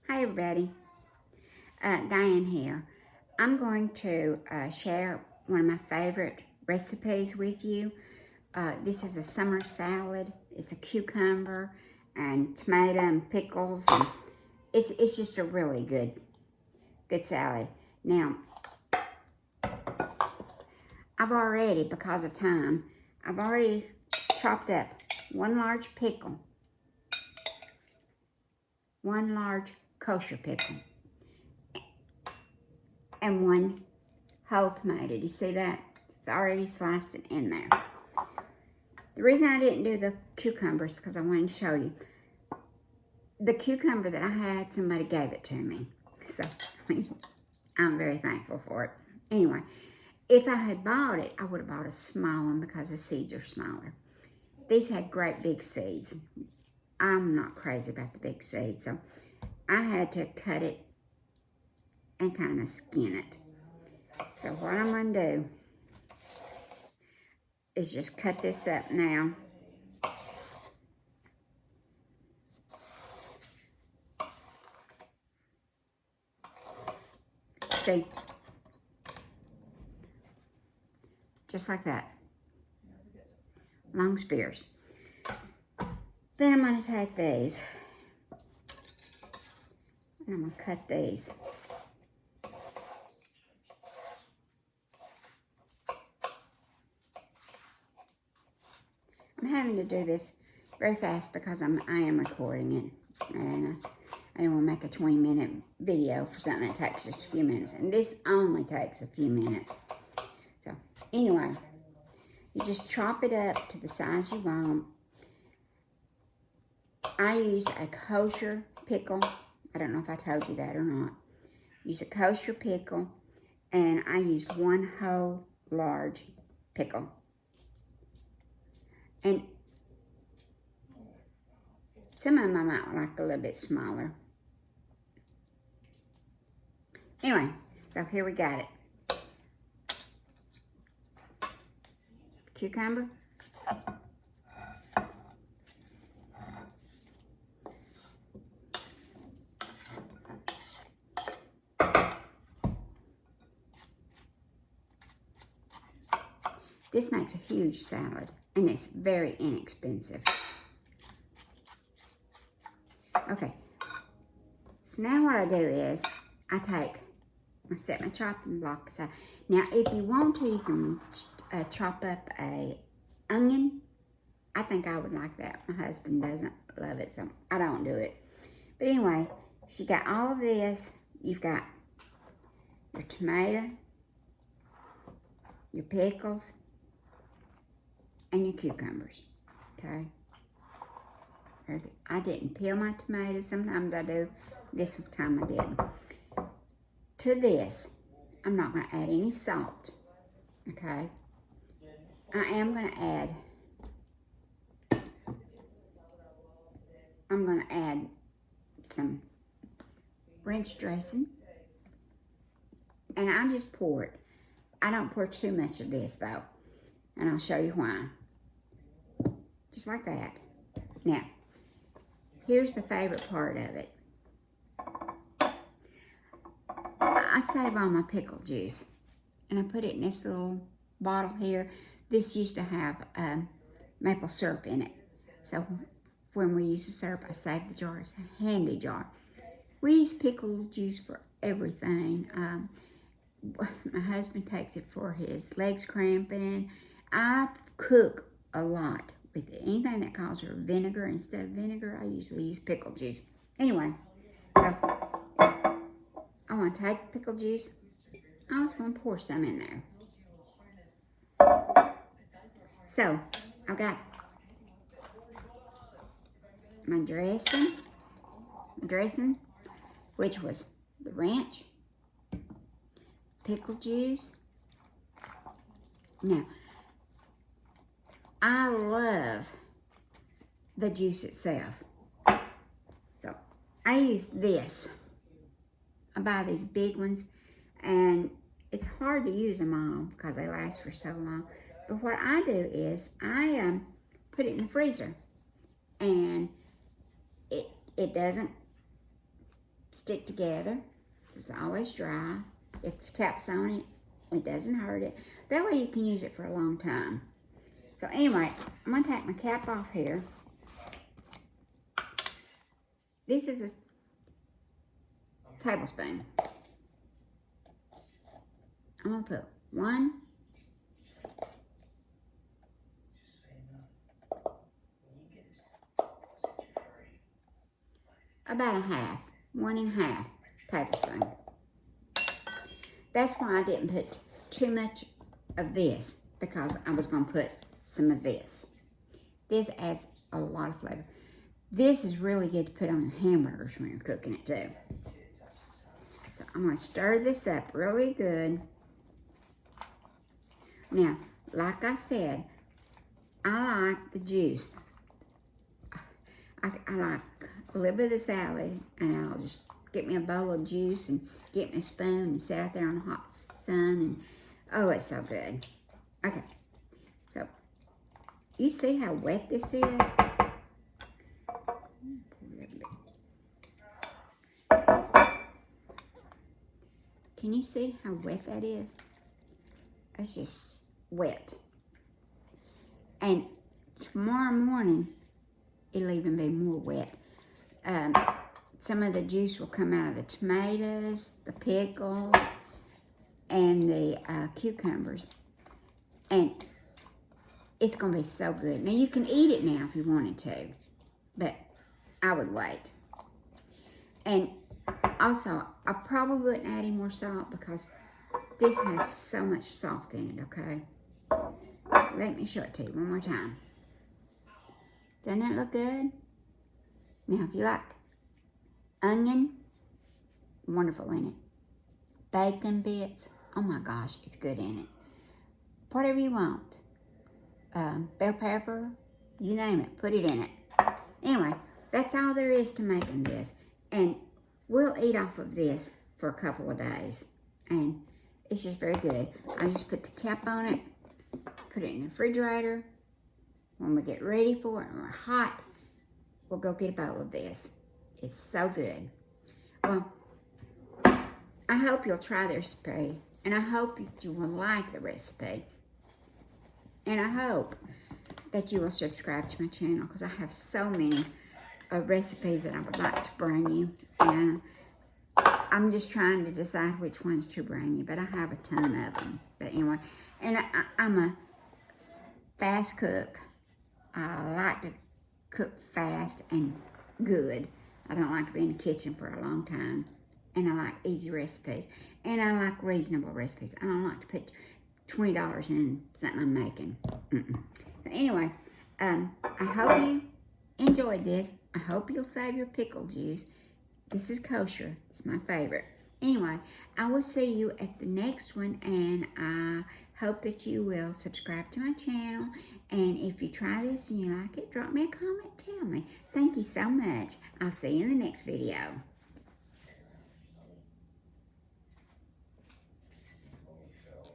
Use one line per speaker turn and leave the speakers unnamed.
Hi everybody, Diane here. I'm going to share one of my favorite recipes with you. This is a summer salad. It's a cucumber and tomato and pickles, and it's just a really good salad. Now, because of time, I've already chopped up one large pickle, one large kosher pickle, and one whole tomato. Do you see that? It's already sliced it in there. The reason I didn't do the cucumbers because I wanted to show you. The cucumber that I had, somebody gave it to me. So, I'm very thankful for it. Anyway, if I had bought it, I would have bought a small one because the seeds are smaller. These had great big seeds. I'm not crazy about the big seeds, so I had to cut it and kind of skin it. So what I'm going to do is just cut this up now. See? Just like that. Long spears. Then I'm going to take these and I'm going to cut these. I'm having to do this very fast because I am recording it, and I didn't want to make a 20-minute video for something that takes just a few minutes, and this only takes a few minutes. So anyway, you just chop it up to the size you want. I use a kosher pickle. I don't know if I told you that or not. Use a kosher pickle, and I used one whole large pickle. And some of them I might like a little bit smaller. Anyway, so here we got it. Cucumber. This makes a huge salad, and it's very inexpensive. Okay, so now what I do is I set my chopping block aside. Now, if you want to, you can chop up a onion. I think I would like that. My husband doesn't love it, so I don't do it. But anyway, so you got all of this. You've got your tomato, your pickles, and your cucumbers, okay? I didn't peel my tomatoes. Sometimes I do. This time I didn't. To this, I'm not going to add any salt, okay? I am going to add, some ranch dressing, and I just pour it. I don't pour too much of this, though, and I'll show you why. Just like that. Now, here's the favorite part of it. I save all my pickle juice, and I put it in this little bottle here. This used to have maple syrup in it. So when we use the syrup, I save the jar. It's a handy jar. We use pickle juice for everything. My husband takes it for his legs cramping. I cook a lot with it. Anything that calls for vinegar instead of vinegar, I usually use pickle juice. Anyway, so I want to take pickle juice. I just want to pour some in there. So I've got my dressing, which was the ranch, pickle juice. Now, I love the juice itself. So I use this. I buy these big ones, and it's hard to use them all because they last for so long. But what I do is I put it in the freezer, and it doesn't stick together. It's always dry. If the cap's on it, it doesn't hurt it. That way you can use it for a long time. So anyway, I'm going to take my cap off here. This is a tablespoon. I'm going to put one. About a half, 1.5 tablespoon. That's why I didn't put too much of this, because I was going to put some of this. This adds a lot of flavor. This is really good to put on your hamburgers when you're cooking it too. So I'm going to stir this up really good. Now, like I said, I like the juice. I like a little bit of the salad, and I'll just get me a bowl of juice and get me a spoon and sit out there on the hot sun, and oh, it's so good. Okay, so you see how wet this is? Can you see how wet that is? It's just wet. And tomorrow morning, it'll even be more wet. Some of the juice will come out of the tomatoes, the pickles, and the cucumbers. And it's going to be so good. Now, you can eat it now if you wanted to, but I would wait. And also, I probably wouldn't add any more salt because this has so much salt in it, okay? Let me show it to you one more time. Doesn't that look good? Now, if you like onion, wonderful in it. Bacon bits, oh my gosh, it's good in it. Whatever you want. Bell pepper, you name it, put it in it. Anyway, that's all there is to making this. And we'll eat off of this for a couple of days. And it's just very good. I just put the cap on it, put it in the refrigerator. When we get ready for it and we're hot, we'll go get a bowl of this. It's so good. Well, I hope you'll try the recipe, and I hope that you will like the recipe. And I hope that you will subscribe to my channel, because I have so many recipes that I would like to bring you. And I'm just trying to decide which ones to bring you, but I have a ton of them. But anyway, and I'm a fast cook. I like to cook fast and good. I don't like to be in the kitchen for a long time. And I like easy recipes. And I like reasonable recipes. I don't like to put $20 in something I'm making. So anyway, I hope you enjoyed this. I hope you'll save your pickle juice. This is kosher. It's my favorite. Anyway, I will see you at the next one, and I hope that you will subscribe to my channel. And if you try this and you like it, drop me a comment. Tell me. Thank you so much. I'll see you in the next video.